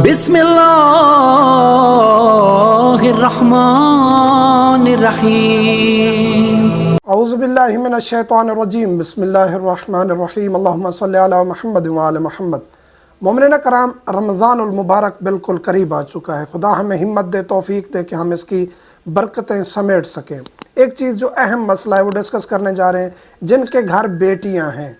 बिस्मिल्लाहिर्रहमानिर्रहीम। अऊज़ु बिल्लाहि मिनश्शैतानिर्रजीम। बिस्मिल्लाहिर्रहमानिर्रहीम। अल्लाहुम्मा सल्लि अला मुहम्मद व आले मुहम्मद। मोमिनीन कराम, रमज़ानुल मुबारक बिल्कुल करीब आ चुका है। खुदा हमें हिम्मत दे, तौफीक दे कि हम इसकी बरकतें समेट सकें। एक चीज़ जो अहम मसला है वो डिस्कस करने जा रहे हैं। जिनके घर बेटियां हैं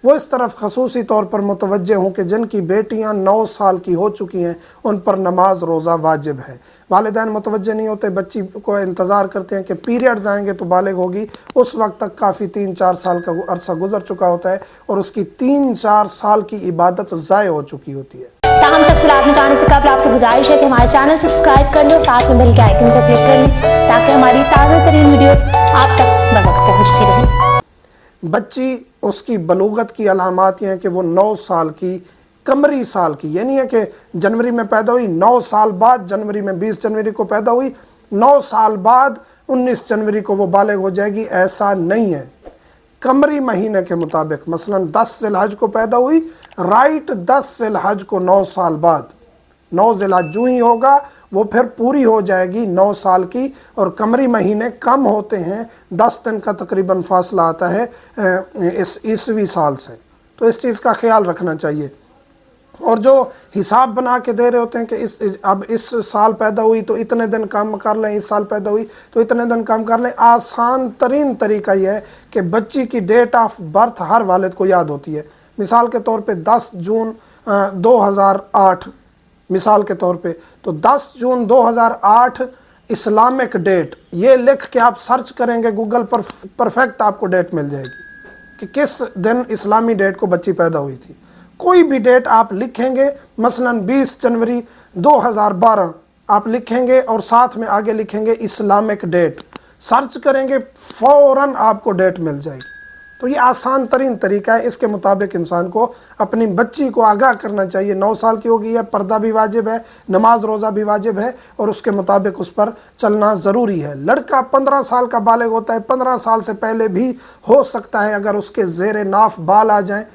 वो इस तरफ खसूसी तौर पर मुतवज्जे हों कि जिनकी बेटियां 9 साल की हो चुकी हैं उन पर नमाज रोज़ा वाजिब है। वालिदैन मुतवज्जे नहीं होते, बच्ची को इंतज़ार करते हैं कि पीरियड्स आएंगे तो बालिग होगी। उस वक्त तक काफ़ी 3-4 साल का अरसा गुजर चुका होता है और उसकी 3-4 साल की इबादत ज़ाय हो चुकी होती है। ताहम तफसीलात में जाने से कबल आपसे गुजारिश है कि हमारे चैनल सब्सक्राइब कर लो, साथ में बेल के आइकन पर क्लिक कर लें ताकि हमारी ताज़ा तरीन वीडियोस आप तक बवक्त पहुँचती रहें। बच्ची, उसकी बलूगत की अलामात ये हैं कि वो 9 साल की, कमरी साल की, ये नहीं है कि जनवरी में पैदा हुई 9 साल बाद, जनवरी में 20 जनवरी को पैदा हुई 9 साल बाद 19 जनवरी को वो बालिग हो जाएगी, ऐसा नहीं है। कमरी महीने के मुताबिक मसलन 10 ज़िलहज को पैदा हुई, राइट 10 ज़िलहज को 9 साल बाद, 9 ज़िलहज जो ही होगा वो फिर पूरी हो जाएगी 9 साल की। और कमरी महीने कम होते हैं, 10 दिन का तकरीबन फासला आता है इस ईसवी साल से, तो इस चीज़ का ख्याल रखना चाहिए। और जो हिसाब बना के दे रहे होते हैं कि इस साल पैदा हुई तो इतने दिन कम कर लें, इस साल पैदा हुई तो इतने दिन कम कर लें, आसान तरीन तरीका यह है कि बच्ची की डेट ऑफ बर्थ हर वालिद को याद होती है। मिसाल के तौर पे 10 जून 2008, मिसाल के तौर पे, तो 10 जून 2008 इस्लामिक डेट, ये लिख के आप सर्च करेंगे गूगल पर, परफेक्ट आपको डेट मिल जाएगी कि किस दिन इस्लामी डेट को बच्ची पैदा हुई थी। कोई भी डेट आप लिखेंगे, मसलन 20 जनवरी 2012 आप लिखेंगे और साथ में आगे लिखेंगे इस्लामिक डेट, सर्च करेंगे फ़ौरन आपको डेट मिल जाएगी। तो ये आसान तरीन तरीका है, इसके मुताबिक इंसान को अपनी बच्ची को आगाह करना चाहिए। 9 साल की हो गई है, पर्दा भी वाजिब है, नमाज रोज़ा भी वाजिब है और उसके मुताबिक उस पर चलना ज़रूरी है। लड़का 15 साल का बालिग होता है, 15 साल से पहले भी हो सकता है अगर उसके ज़ेरे नाफ बाल आ जाएं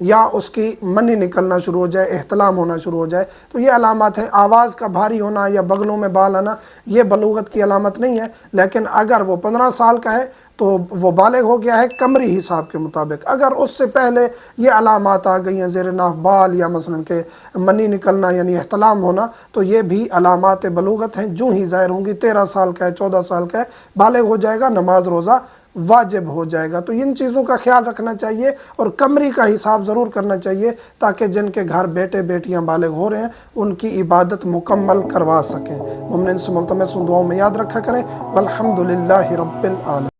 या उसकी मनी निकलना शुरू हो जाए, एहतलाम होना शुरू हो जाए, तो ये अलामत है। आवाज़ का भारी होना या बगलों में बाल आना ये बलूगत की अलामत नहीं है, लेकिन अगर वो 15 साल का है तो वो बालिग हो गया है कमरी हिसाब के मुताबिक। अगर उससे पहले ये अलामात आ गई हैं, ज़ेर नाफ बाल या मसलन के मनी निकलना यानी एहतलाम होना, तो ये भी अलामात बलूगत हैं। जो ही ज़ाहिर होंगी, 13 साल का है, 14 साल का है, बालिग हो जाएगा, नमाज रोज़ा वाजिब हो जाएगा। तो इन चीज़ों का ख्याल रखना चाहिए और कमरी का हिसाब ज़रूर करना चाहिए ताकि जिनके घर बेटे बेटियां बालिग हो रहे हैं उनकी इबादत मुकम्मल करवा सकें। मुमिन से मुल्तमस दुआओं में याद रखा करें। वल्हम्दुलिल्लाहि रब्बिल आलमीन।